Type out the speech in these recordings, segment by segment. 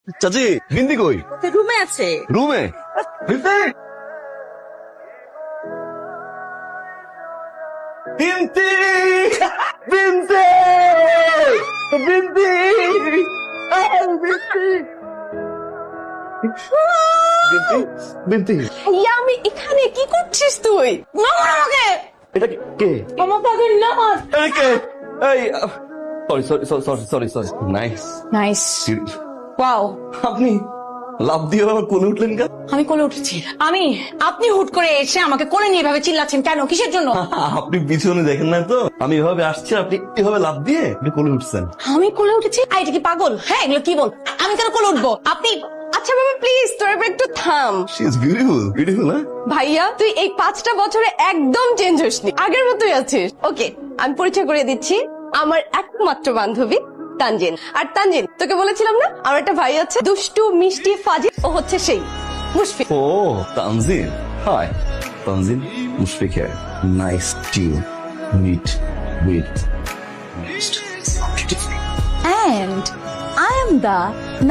চাচি বিন্দি কই? রুমে আছে। রুমে? বিন্দি বিন্দি বিন্দি বিন্দি বিন্দি বিন্দি ভাইয়া আমি এখানে, কি করছিস তুই? মামা আমাকে, এটা কে? মামা তাদের না। এই কে? এই sorry sorry sorry sorry sorry nice. Nice, wow. আপনি লাভ দিয়ে আমার কোলে উঠলেন কেন? আমি কোলে উঠেছি। আপনি হুট করে এসে আমাকে কোলে নিয়ে এভাবে চিল্লাচ্ছেন কেন? কিসের জন্য? আপনি পিছনে দেখেন না তো, আমি এভাবে আসছি, আপনি এভাবে লাভ দিয়ে আপনি কোলে উঠছেন। আমি কোলে উঠেছি? এটা কি পাগল? হ্যাঁ, এগুলো কি বল? আমি কেন কোলে উঠবো? আপনি, আচ্ছা বাবা প্লিজ তোর এবার একটু থাম। She is beautiful beautiful. না ভাইয়া তুই এই 5টা বছরে একদম চেঞ্জ হসনি, আগের মতোই আছিস। ওকে, আমি পরিচয় করে দিচ্ছি, আমার একমাত্র বান্ধবী তানজিন। আর তানজিন, তোকে বলেছিলাম না আমার একটা ভাই আছে, দুষ্টু মিষ্টি ফাজিল, ও হচ্ছে সেই মুশফিক। ও Tanzin, hi Tanzin, Mushfiq here, nice to meet with And I am the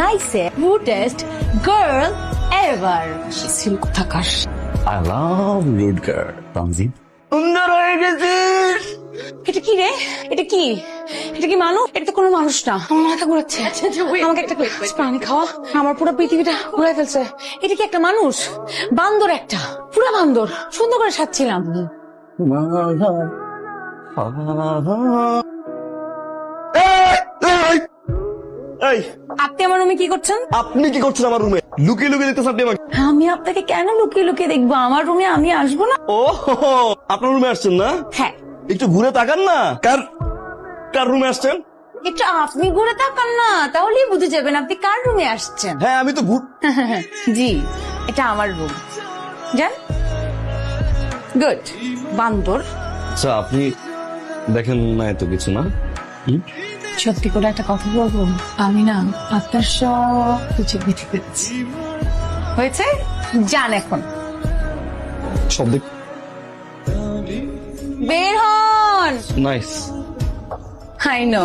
nicest, rudest girl ever. Silk থাকার। I love rude girl. Tanzin সুন্দর হয়ে গেছিস। এটা কি রে? এটা কি? এটা কি মানুষ? এটা তো কোনো মানুষ না। আমার মাথা ঘুরাচ্ছে। আমাকে একটা পানি খাওয়া, আমার পুরো পৃথিবীটা ঘুরে ফেলছে। এটা কি একটা মানুষ? বান্দর একটা, পুরো বান্দর। সুন্দর করে সাজছিলাম। এই আপনি আমার রুমে কি করছেন? আপনি কি করছেন আমার রুমে? লুকিয়ে লুকিয়ে দেখতেছেন আপনি আমাকে? আমি আপনাকে কেন লুকিয়ে লুকিয়ে দেখবো? আমার রুমে আমি আসবো না। ও আপনার রুমে আসছেন না? হ্যাঁ, একটু ঘুরে তাকান না, কার কার রুমে আসছেন? একটু আপনি ঘুরে তাকান না, তাহলেই বুঝে যাবেন আপনি কার রুমে আসছেন। হ্যাঁ আমি তো জি, এটা আমার রুম। যান। গুড। বান্দর। আচ্ছা আপনি দেখেন না এত কিছু না? সত্যি করে একটা কথা বলবো, আমি না আপনার সব কিছু বেঁধে ফেলছি। হয়েছে? যান এখন, সব দিক বের হন। নাইস। I know.